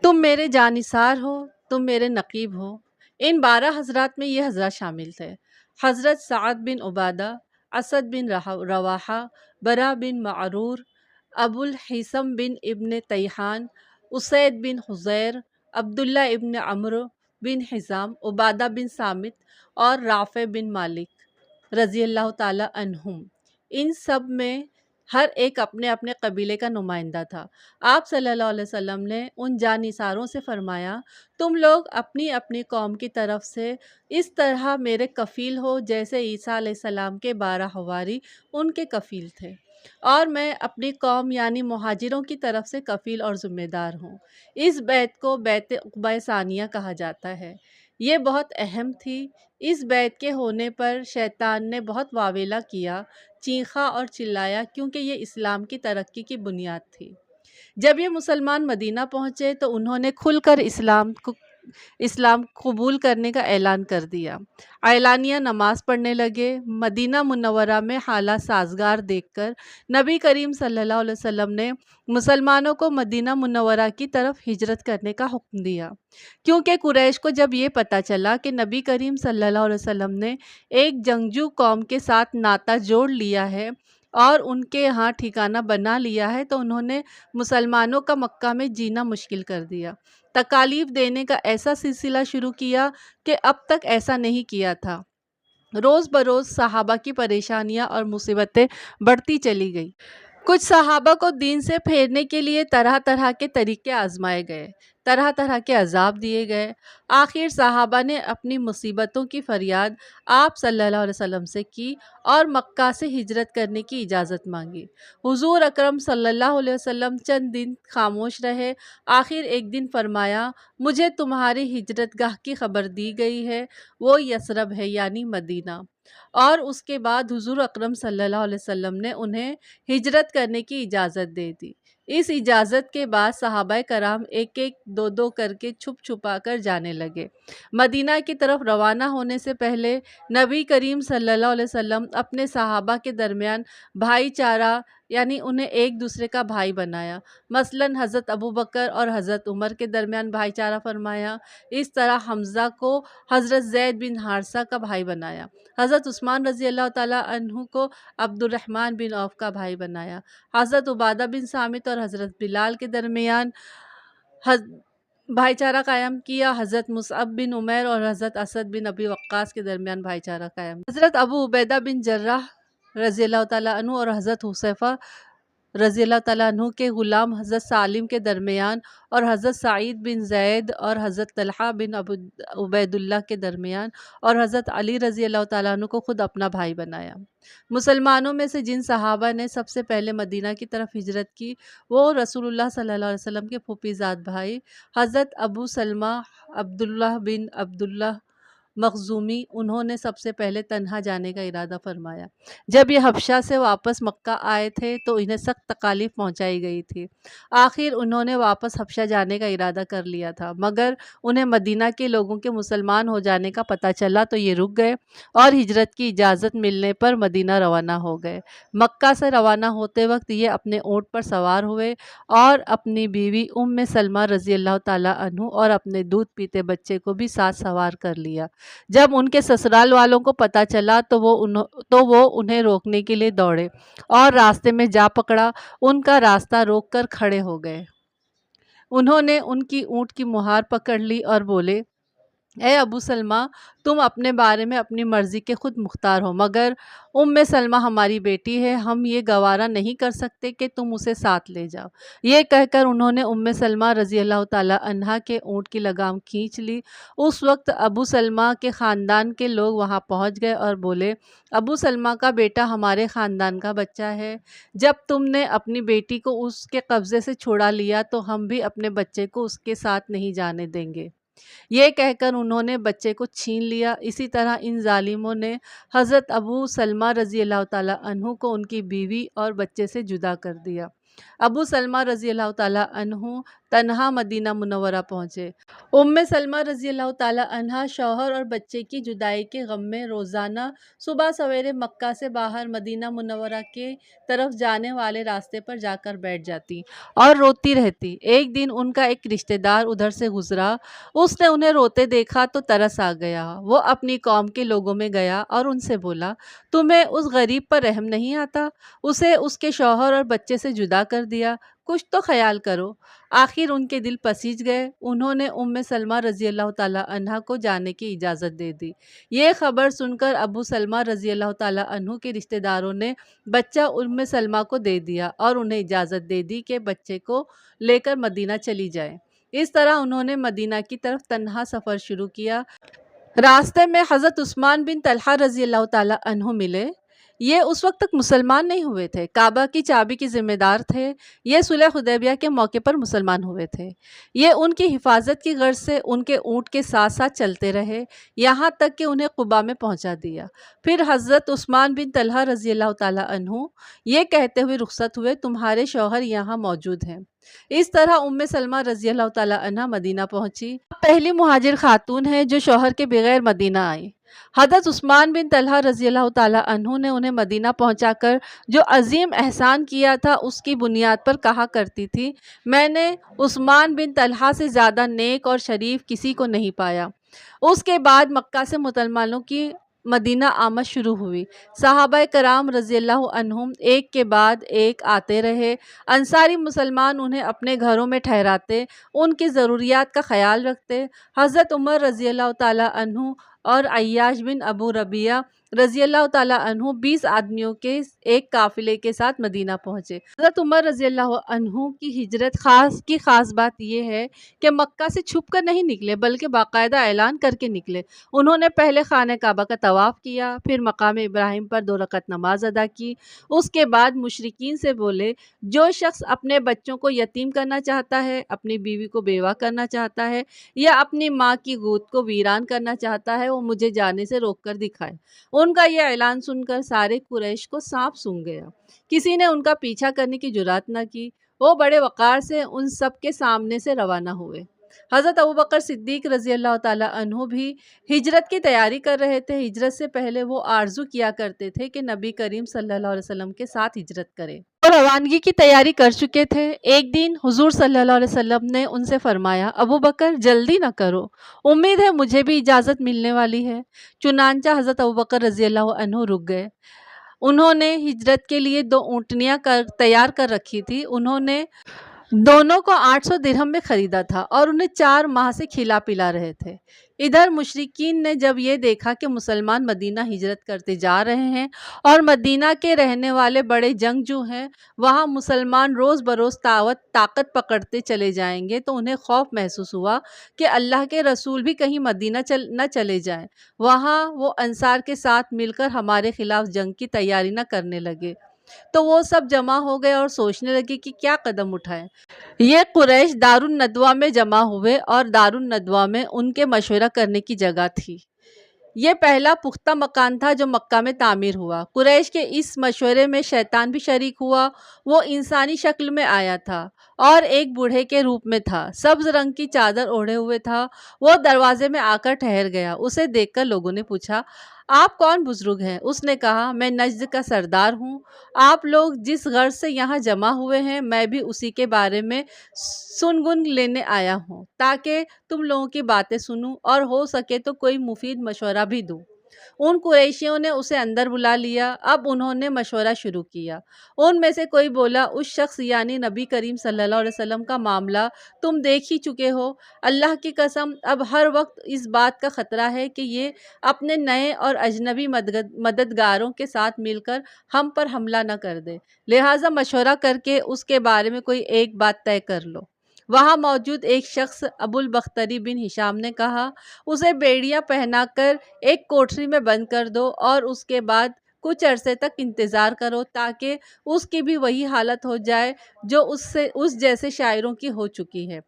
تم میرے جانثار ہو، تم میرے نقیب ہو۔ ان 12 حضرات میں یہ حضرات شامل تھے: حضرت سعد بن عبادہ، اسد بن رواحہ، برا بن معرور، ابو الحیثم بن ابن تیحان، اسید بن حضیر، عبداللہ ابن عمرو بن حزام، عبادہ بن صامت اور رافع بن مالک رضی اللہ تعالی عنہم۔ ان سب میں ہر ایک اپنے اپنے قبیلے کا نمائندہ تھا۔ آپ صلی اللہ علیہ وسلم نے ان جانثاروں سے فرمایا، تم لوگ اپنی اپنی قوم کی طرف سے اس طرح میرے کفیل ہو جیسے عیسیٰ علیہ السلام کے 12 حواری ان کے کفیل تھے، اور میں اپنی قوم یعنی مہاجروں کی طرف سے کفیل اور ذمہ دار ہوں۔ اس بیعت کو بیعت عقبہ ثانیہ کہا جاتا ہے۔ یہ بہت اہم تھی۔ اس بیعت کے ہونے پر شیطان نے بہت واویلا کیا، چیخا اور چلایا، کیونکہ یہ اسلام کی ترقی کی بنیاد تھی۔ جب یہ مسلمان مدینہ پہنچے تو انہوں نے کھل کر اسلام قبول کرنے کا اعلان کر دیا، اعلانیہ نماز پڑھنے لگے۔ مدینہ منورہ میں حالات سازگار دیکھ کر نبی کریم صلی اللہ علیہ وسلم نے مسلمانوں کو مدینہ منورہ کی طرف ہجرت کرنے کا حکم دیا، کیونکہ قریش کو جب یہ پتہ چلا کہ نبی کریم صلی اللہ علیہ وسلم نے ایک جنگجو قوم کے ساتھ ناطہ جوڑ لیا ہے اور ان کے ہاں ٹھکانہ بنا لیا ہے، تو انہوں نے مسلمانوں کا مکہ میں جینا مشکل کر دیا، تکالیف دینے کا ایسا سلسلہ شروع کیا کہ اب تک ایسا نہیں کیا تھا۔ روز بروز صحابہ کی پریشانیاں اور مصیبتیں بڑھتی چلی گئی۔ کچھ صحابہ کو دین سے پھیرنے کے لیے طرح طرح کے طریقے آزمائے گئے، طرح طرح کے عذاب دیے گئے۔ آخر صحابہ نے اپنی مصیبتوں کی فریاد آپ صلی اللہ علیہ وسلم سے کی اور مکہ سے ہجرت کرنے کی اجازت مانگی۔ حضور اکرم صلی اللہ علیہ وسلم چند دن خاموش رہے، آخر ایک دن فرمایا، مجھے تمہاری ہجرت گاہ کی خبر دی گئی ہے، وہ یثرب ہے یعنی مدینہ۔ اور اس کے بعد حضور اکرم صلی اللہ علیہ وسلم نے انہیں ہجرت کرنے کی اجازت دے دی۔ اس اجازت کے بعد صحابہ کرام ایک ایک دو دو کر کے چھپ چھپا کر جانے لگے۔ مدینہ کی طرف روانہ ہونے سے پہلے نبی کریم صلی اللہ علیہ وسلم اپنے صحابہ کے درمیان بھائی چارہ یعنی انہیں ایک دوسرے کا بھائی بنایا، مثلاً حضرت ابوبکر اور حضرت عمر کے درمیان بھائی چارہ فرمایا، اس طرح حمزہ کو حضرت زید بن حارثہ کا بھائی بنایا، حضرت عثمان رضی اللہ تعالیٰ عنہ کو عبد الرحمن بن عوف کا بھائی بنایا، حضرت عبادہ بن صامت اور حضرت بلال کے درمیان بھائی چارہ قائم کیا، حضرت مصعب بن عمیر اور حضرت اسد بن ابی وقاص کے درمیان بھائی چارہ قائم کیا، حضرت ابو عبیدہ بن جراح رضی اللہ تعالیٰ عنہ اور حضرت حذیفہ رضی اللہ تعالیٰ عنہ کے غلام حضرت سالم کے درمیان اور حضرت سعید بن زید اور حضرت طلحہ بن عبید اللہ کے درمیان اور حضرت علی رضی اللہ تعالیٰ عنہ کو خود اپنا بھائی بنایا۔ مسلمانوں میں سے جن صحابہ نے سب سے پہلے مدینہ کی طرف ہجرت کی وہ رسول اللہ صلی اللہ علیہ وسلم کے پھوپھی زاد بھائی حضرت ابو سلمہ عبداللہ بن عبداللہ مخزومی، انہوں نے سب سے پہلے تنہا جانے کا ارادہ فرمایا۔ جب یہ حبشہ سے واپس مکہ آئے تھے تو انہیں سخت تکالیف پہنچائی گئی تھی، آخر انہوں نے واپس حبشہ جانے کا ارادہ کر لیا تھا، مگر انہیں مدینہ کے لوگوں کے مسلمان ہو جانے کا پتہ چلا تو یہ رک گئے اور ہجرت کی اجازت ملنے پر مدینہ روانہ ہو گئے۔ مکہ سے روانہ ہوتے وقت یہ اپنے اونٹ پر سوار ہوئے اور اپنی بیوی سلمہ رضی اللہ تعالیٰ عنہ اور اپنے دودھ پیتے بچے کو بھی ساتھ سوار کر لیا۔ جب ان کے سسرال والوں کو پتہ چلا تو وہ انہیں روکنے کے لیے دوڑے اور راستے میں جا پکڑا، ان کا راستہ روک کر کھڑے ہو گئے۔ انہوں نے ان کی اونٹ کی مہار پکڑ لی اور بولے، اے ابو سلمہ، تم اپنے بارے میں اپنی مرضی کے خود مختار ہو، مگر سلمہ ہماری بیٹی ہے، ہم یہ گوارا نہیں کر سکتے کہ تم اسے ساتھ لے جاؤ۔ یہ کہہ کر انہوں نے سلمہ رضی اللہ تعالیٰ عنہا کے اونٹ کی لگام کھینچ لی۔ اس وقت ابو سلمہ کے خاندان کے لوگ وہاں پہنچ گئے اور بولے، ابو سلمہ کا بیٹا ہمارے خاندان کا بچہ ہے، جب تم نے اپنی بیٹی کو اس کے قبضے سے چھڑا لیا تو ہم بھی اپنے بچے کو اس کے ساتھ نہیں جانے دیں گے۔ یہ کہہ کر انہوں نے بچے کو چھین لیا۔ اسی طرح ان ظالموں نے حضرت ابو سلمہ رضی اللہ تعالیٰ عنہ کو ان کی بیوی اور بچے سے جدا کر دیا۔ ابو سلمہ رضی اللہ تعالیٰ عنہ تنہا مدینہ منورہ پہنچے۔ سلمہ رضی اللہ تعالیٰ عنہا شوہر اور بچے کی جدائی کے غم میں روزانہ صبح سویرے مکہ سے باہر مدینہ منورہ کے طرف جانے والے راستے پر جا کر بیٹھ جاتی اور روتی رہتی۔ ایک دن ان کا ایک رشتہ دار ادھر سے گزرا، اس نے انہیں روتے دیکھا تو ترس آ گیا۔ وہ اپنی قوم کے لوگوں میں گیا اور ان سے بولا، تمہیں اس غریب پر رحم نہیں آتا؟ اسے اس کے شوہر اور بچے سے جدا کر دیا، کچھ تو خیال کرو۔ آخر ان کے دل پسیج گئے، انہوں نے سلمہ رضی اللہ تعالیٰ عنہا کو جانے کی اجازت دے دی۔ یہ خبر سن کر ابو سلمہ رضی اللہ تعالیٰ عنہ کے رشتہ داروں نے بچہ سلمہ کو دے دیا اور انہیں اجازت دے دی کہ بچے کو لے کر مدینہ چلی جائے۔ اس طرح انہوں نے مدینہ کی طرف تنہا سفر شروع کیا۔ راستے میں حضرت عثمان بن طلحہ رضی اللہ تعالیٰ عنہ ملے۔ یہ اس وقت تک مسلمان نہیں ہوئے تھے، کعبہ کی چابی کے ذمہ دار تھے۔ یہ صلح حدیبیہ کے موقع پر مسلمان ہوئے تھے۔ یہ ان کی حفاظت کی غرض سے ان کے اونٹ کے ساتھ ساتھ چلتے رہے، یہاں تک کہ انہیں قباء میں پہنچا دیا۔ پھر حضرت عثمان بن طلحہ رضی اللہ تعالیٰ عنہ یہ کہتے ہوئے رخصت ہوئے، تمہارے شوہر یہاں موجود ہیں۔ اس طرح سلمہ رضی اللہ تعالیٰ عنہ مدینہ پہنچی۔ پہلی مہاجر خاتون ہے جو شوہر کے بغیر مدینہ آئی۔ حضرت عثمان بن طلحہ رضی اللہ تعالیٰ عنہ نے انہیں مدینہ پہنچا کر جو عظیم احسان کیا تھا اس کی بنیاد پر کہا کرتی تھی، میں نے عثمان بن طلحہ سے زیادہ نیک اور شریف کسی کو نہیں پایا۔ اس کے بعد مکہ سے مسلمانوں کی مدینہ آمد شروع ہوئی۔ صحابہ کرام رضی اللہ عنہم ایک کے بعد ایک آتے رہے۔ انصاری مسلمان انہیں اپنے گھروں میں ٹھہراتے، ان کی ضروریات کا خیال رکھتے۔ حضرت عمر رضی اللہ تعالیٰ عنہ اور عیاش بن ابو ربیعہ رضی اللہ تعالیٰ عنہ 20 آدمیوں کے ایک قافلے کے ساتھ مدینہ پہنچے۔ حضرت عمر رضی اللہ عنہ کی ہجرت خاص بات یہ ہے کہ مکہ سے چھپ کر نہیں نکلے بلکہ باقاعدہ اعلان کر کے نکلے۔ انہوں نے پہلے خانہ کعبہ کا طواف کیا، پھر مقام ابراہیم پر 2 رکعت نماز ادا کی۔ اس کے بعد مشرکین سے بولے، جو شخص اپنے بچوں کو یتیم کرنا چاہتا ہے، اپنی بیوی کو بیوہ کرنا چاہتا ہے یا اپنی ماں کی گود کو ویران کرنا چاہتا ہے، وہ مجھے جانے سے روک کر دکھائے۔ ان کا یہ اعلان سن کر سارے قریش کو سانپ سونگھ گیا، کسی نے ان کا پیچھا کرنے کی جرات نہ کی۔ وہ بڑے وقار سے ان سب کے سامنے سے روانہ ہوئے۔ حضرت ابوبکر صدیق رضی اللہ تعالیٰ عنہ بھی ہجرت کی تیاری کر رہے تھے۔ ہجرت سے پہلے وہ آرزو کیا کرتے تھے کہ نبی کریم صلی اللہ علیہ وسلم کے ساتھ ہجرت کریں۔ وہ روانگی کی تیاری کر چکے تھے۔ ایک دن حضور صلی اللہ علیہ وسلم نے ان سے فرمایا، ابوبکر جلدی نہ کرو، امید ہے مجھے بھی اجازت ملنے والی ہے۔ چنانچہ حضرت ابوبکر رضی اللہ عنہ رک گئے۔ انہوں نے ہجرت کے لیے 2 اونٹنیاں تیار کر رکھی تھی۔ انہوں نے دونوں کو 800 درہم میں خریدا تھا اور انہیں 4 ماہ سے کھلا پلا رہے تھے۔ ادھر مشرکین نے جب یہ دیکھا کہ مسلمان مدینہ ہجرت کرتے جا رہے ہیں اور مدینہ کے رہنے والے بڑے جنگجو ہیں، وہاں مسلمان روز بروز طاقت پکڑتے چلے جائیں گے، تو انہیں خوف محسوس ہوا کہ اللہ کے رسول بھی کہیں مدینہ نہ چلے جائیں، وہاں وہ انصار کے ساتھ مل کر ہمارے خلاف جنگ کی تیاری نہ کرنے لگے۔ تو وہ سب جمع ہو گئے اور سوچنے لگے کہ کیا قدم اٹھائیں۔ یہ قریش دارالندوہ میں جمع ہوئے اور دارالندوہ میں ان کے مشورہ کرنے کی جگہ تھی۔ یہ پہلا پختہ مکان تھا جو مکہ میں تعمیر ہوا۔ قریش کے اس مشورے میں شیطان بھی شریک ہوا۔ وہ انسانی شکل میں آیا تھا اور ایک بوڑھے کے روپ میں تھا، سبز رنگ کی چادر اوڑھے ہوئے تھا۔ وہ دروازے میں آ کر ٹھہر گیا۔ اسے دیکھ کر لوگوں نے پوچھا، آپ کون بزرگ ہیں؟ اس نے کہا، میں نجد کا سردار ہوں۔ آپ لوگ جس غرض سے یہاں جمع ہوئے ہیں، میں بھی اسی کے بارے میں سن لینے آیا ہوں، تاکہ تم لوگوں کی باتیں سنوں اور ہو سکے تو کوئی مفید مشورہ بھی دوں۔ ان قریشیوں نے اسے اندر بلا لیا۔ اب انہوں نے مشورہ شروع کیا۔ ان میں سے کوئی بولا، اس شخص یعنی نبی کریم صلی اللہ علیہ وسلم کا معاملہ تم دیکھ ہی چکے ہو۔ اللہ کی قسم اب ہر وقت اس بات کا خطرہ ہے کہ یہ اپنے نئے اور اجنبی مددگاروں کے ساتھ مل کر ہم پر حملہ نہ کر دے، لہٰذا مشورہ کر کے اس کے بارے میں کوئی ایک بات طے کر لو۔ وہاں موجود ایک شخص ابو البختری بن ہشام نے کہا، اسے بیڑیاں پہنا کر ایک کوٹری میں بند کر دو اور اس کے بعد کچھ عرصے تک انتظار کرو تاکہ اس کی بھی وہی حالت ہو جائے جو اس جیسے شاعروں کی ہو چکی ہے،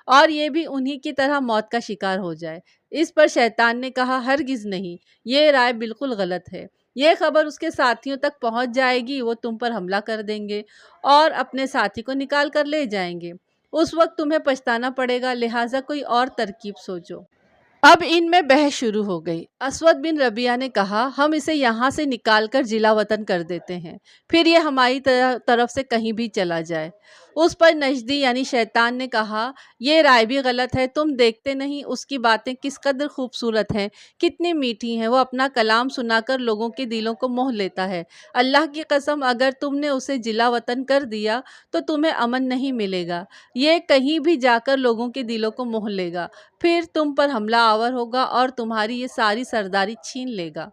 اور یہ بھی انہی کی طرح موت کا شکار ہو جائے۔ اس پر شیطان نے کہا، ہرگز نہیں، یہ رائے بالکل غلط ہے۔ یہ خبر اس کے ساتھیوں تک پہنچ جائے گی، وہ تم پر حملہ کر دیں گے اور اپنے ساتھی کو نکال کر لے جائیں گے۔ اس وقت تمہیں پچھتانا پڑے گا، لہٰذا کوئی اور ترکیب سوچو۔ اب ان میں بحث شروع ہو گئی۔ اسود بن ربیعہ نے کہا، ہم اسے یہاں سے نکال کر جلا وطن کر دیتے ہیں، پھر یہ ہماری طرف سے کہیں بھی چلا جائے۔ اس پر نجدی یعنی شیطان نے کہا، یہ رائے بھی غلط ہے، تم دیکھتے نہیں اس کی باتیں کس قدر خوبصورت ہیں، کتنی میٹھی ہیں، وہ اپنا کلام سنا کر لوگوں کے دلوں کو موہ لیتا ہے۔ اللہ کی قسم اگر تم نے اسے جلا وطن کر دیا تو تمہیں امن نہیں ملے گا، یہ کہیں بھی جا کر لوگوں کے دلوں کو موہ لے گا، پھر تم پر حملہ آور ہوگا اور تمہاری یہ ساری سرداری چھین لے گا،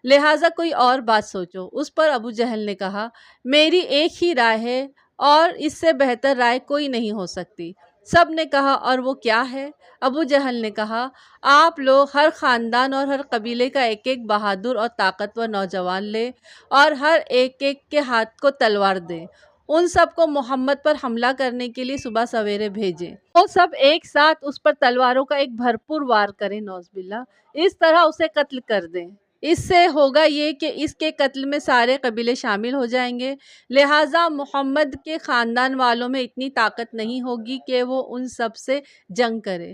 لہٰذا کوئی اور بات سوچو۔ اس پر ابو جہل نے کہا، میری ایک ہی رائے ہے اور اس سے بہتر رائے کوئی نہیں ہو سکتی۔ سب نے کہا، اور وہ کیا ہے؟ ابو جہل نے کہا، آپ لوگ ہر خاندان اور ہر قبیلے کا ایک ایک بہادر اور طاقتور نوجوان لیں اور ہر ایک کے ہاتھ کو تلوار دیں، ان سب کو محمد پر حملہ کرنے کے لیے صبح سویرے بھیجیں۔ وہ سب ایک ساتھ اس پر تلواروں کا ایک بھرپور وار کریں، نعوذ باللہ، اس طرح اسے قتل کر دیں۔ اس سے ہوگا یہ کہ اس کے قتل میں سارے قبیلے شامل ہو جائیں گے، لہٰذا محمد کے خاندان والوں میں اتنی طاقت نہیں ہوگی کہ وہ ان سب سے جنگ کرے،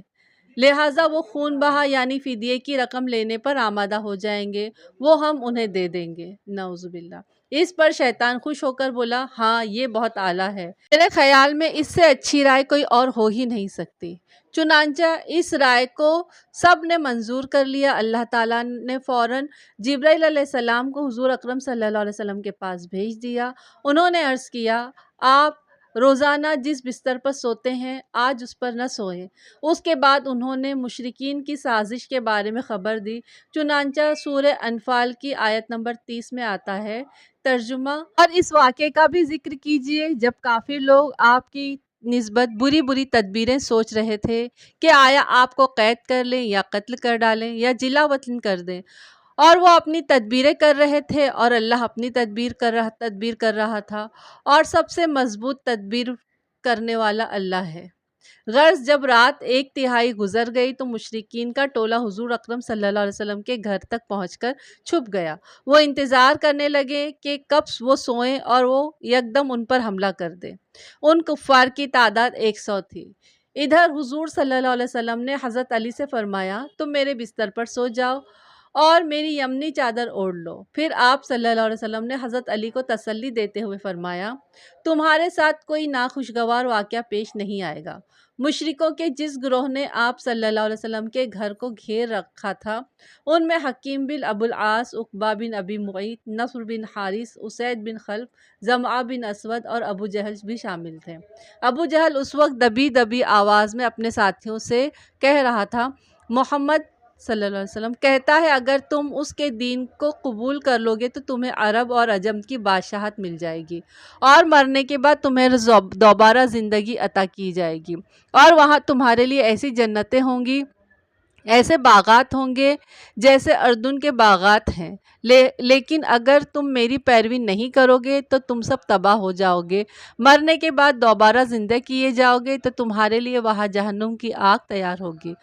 لہٰذا وہ خون بہا یعنی فدیے کی رقم لینے پر آمادہ ہو جائیں گے، وہ ہم انہیں دے دیں گے، نعوذ باللہ۔ اس پر شیطان خوش ہو کر بولا، ہاں یہ بہت اعلیٰ ہے، میرے خیال میں اس سے اچھی رائے کوئی اور ہو ہی نہیں سکتی۔ چنانچہ اس رائے کو سب نے منظور کر لیا۔ اللہ تعالیٰ نے فوراً جبرائیل علیہ السلام کو حضور اکرم صلی اللہ علیہ وسلم کے پاس بھیج دیا۔ انہوں نے عرض کیا، آپ روزانہ جس بستر پر سوتے ہیں آج اس پر نہ سوئیں۔ اس کے بعد انہوں نے مشرکین کی سازش کے بارے میں خبر دی۔ چنانچہ سورہ انفال کی آیت نمبر 30 میں آتا ہے، ترجمہ، اور اس واقعے کا بھی ذکر کیجیے جب کافر لوگ آپ کی نسبت بری بری تدبیریں سوچ رہے تھے کہ آیا آپ کو قید کر لیں یا قتل کر ڈالیں یا جلا وطن کر دیں، اور وہ اپنی تدبیریں کر رہے تھے اور اللہ اپنی تدبیر کر رہا تھا، اور سب سے مضبوط تدبیر کرنے والا اللہ ہے۔ غرض جب رات 1/3 گزر گئی تو مشرکین کا ٹولہ حضور اکرم صلی اللہ علیہ وسلم کے گھر تک پہنچ کر چھپ گیا۔ وہ انتظار کرنے لگے کہ کب وہ سوئیں اور وہ یکدم ان پر حملہ کر دیں۔ ان کفار کی تعداد 100 تھی۔ ادھر حضور صلی اللہ علیہ وسلم نے حضرت علی سے فرمایا، تم میرے بستر پر سو جاؤ اور میری یمنی چادر اوڑھ لو۔ پھر آپ صلی اللہ علیہ وسلم نے حضرت علی کو تسلی دیتے ہوئے فرمایا، تمہارے ساتھ کوئی ناخوشگوار واقعہ پیش نہیں آئے گا۔ مشرکوں کے جس گروہ نے آپ صلی اللہ علیہ وسلم کے گھر کو گھیر رکھا تھا، ان میں حکیم بن ابو العاص، عقبہ بن ابی معیط، نصر بن حارث، اسید بن خلف، زمعہ بن اسود اور ابو جہل بھی شامل تھے۔ ابو جہل اس وقت دبی دبی آواز میں اپنے ساتھیوں سے کہہ رہا تھا، محمد صلی اللہ علیہ وسلم کہتا ہے اگر تم اس کے دین کو قبول کر لو گے تو تمہیں عرب اور عجم کی بادشاہت مل جائے گی، اور مرنے کے بعد تمہیں دوبارہ زندگی عطا کی جائے گی، اور وہاں تمہارے لیے ایسی جنتیں ہوں گی، ایسے باغات ہوں گے جیسے اردن کے باغات ہیں، لیکن اگر تم میری پیروی نہیں کرو گے تو تم سب تباہ ہو جاؤ گے، مرنے کے بعد دوبارہ زندہ کیے جاؤ گے تو تمہارے لیے وہاں جہنم کی آگ تیار ہوگی،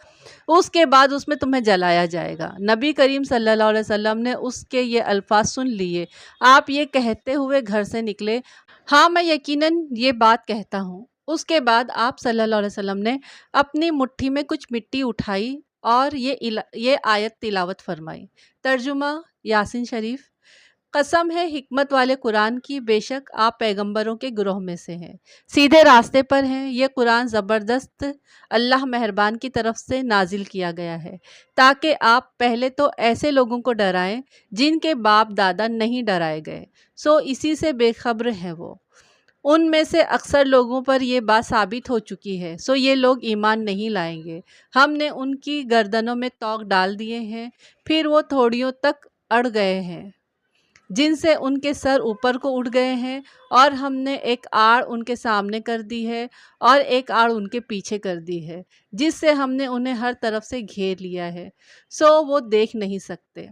اس کے بعد اس میں تمہیں جلایا جائے گا۔ نبی کریم صلی اللہ علیہ وسلم نے اس کے یہ الفاظ سن لیے۔ آپ یہ کہتے ہوئے گھر سے نکلے، ہاں میں یقیناً یہ بات کہتا ہوں۔ اس کے بعد آپ صلی اللہ علیہ وسلم نے اپنی مٹھی میں کچھ مٹی اٹھائی اور یہ آیت تلاوت فرمائی، ترجمہ، یاسین شریف، قسم ہے حکمت والے قرآن کی، بے شک آپ پیغمبروں کے گروہ میں سے ہیں، سیدھے راستے پر ہیں۔ یہ قرآن زبردست اللہ مہربان کی طرف سے نازل کیا گیا ہے تاکہ آپ پہلے تو ایسے لوگوں کو ڈرائیں جن کے باپ دادا نہیں ڈرائے گئے، سو اسی سے بے خبر ہیں وہ۔ ان میں سے اکثر لوگوں پر یہ بات ثابت ہو چکی ہے، سو یہ لوگ ایمان نہیں لائیں گے۔ ہم نے ان کی گردنوں میں طوق ڈال دیے ہیں، پھر وہ تھوڑیوں تک اڑ گئے ہیں جن سے ان کے سر اوپر کو اٹھ گئے ہیں، اور ہم نے ایک آڑ ان کے سامنے کر دی ہے اور ایک آڑ ان کے پیچھے کر دی ہے، جس سے ہم نے انہیں ہر طرف سے گھیر لیا ہے، سو وہ دیکھ نہیں سکتے۔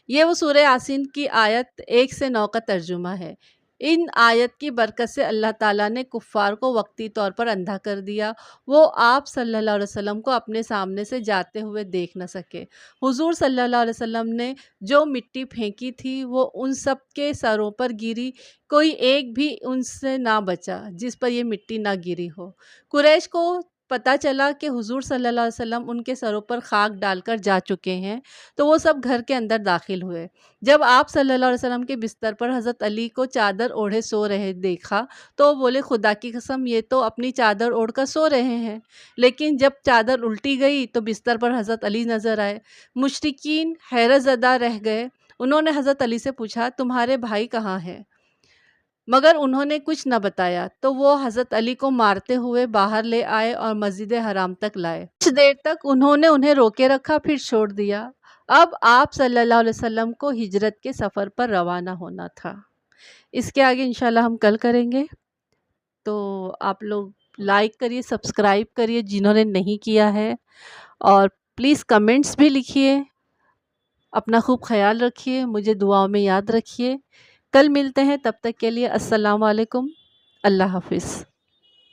یہ وہ سورہ یاسین کی آیت 1 سے 9 کا ترجمہ ہے۔ ان آیت کی برکت سے اللہ تعالیٰ نے کفار کو وقتی طور پر اندھا کر دیا، وہ آپ صلی اللہ علیہ وسلم کو اپنے سامنے سے جاتے ہوئے دیکھ نہ سکے۔ حضور صلی اللہ علیہ وسلم نے جو مٹی پھینکی تھی وہ ان سب کے سروں پر گری، کوئی ایک بھی ان سے نہ بچا جس پر یہ مٹی نہ گری ہو۔ قریش کو پتہ چلا کہ حضور صلی اللہ علیہ وسلم ان کے سروں پر خاک ڈال کر جا چکے ہیں، تو وہ سب گھر کے اندر داخل ہوئے۔ جب آپ صلی اللہ علیہ وسلم کے بستر پر حضرت علی کو چادر اوڑھے سو رہے دیکھا تو وہ بولے، خدا کی قسم یہ تو اپنی چادر اوڑھ کر سو رہے ہیں۔ لیکن جب چادر الٹی گئی تو بستر پر حضرت علی نظر آئے۔ مشرکین حیرت زدہ رہ گئے، انہوں نے حضرت علی سے پوچھا، تمہارے بھائی کہاں ہیں؟ مگر انہوں نے کچھ نہ بتایا، تو وہ حضرت علی کو مارتے ہوئے باہر لے آئے اور مسجد حرام تک لائے۔ کچھ دیر تک انہوں نے انہیں روکے رکھا، پھر چھوڑ دیا۔ اب آپ صلی اللہ علیہ وسلم کو ہجرت کے سفر پر روانہ ہونا تھا۔ اس کے آگے انشاءاللہ ہم کل کریں گے، تو آپ لوگ لائک کریے، سبسکرائب کریے جنہوں نے نہیں کیا ہے، اور پلیز کمنٹس بھی لکھیے۔ اپنا خوب خیال رکھیے، مجھے دعاؤں میں یاد رکھیے۔ کل ملتے ہیں، تب تک کے لیے السلام علیکم، اللہ حافظ۔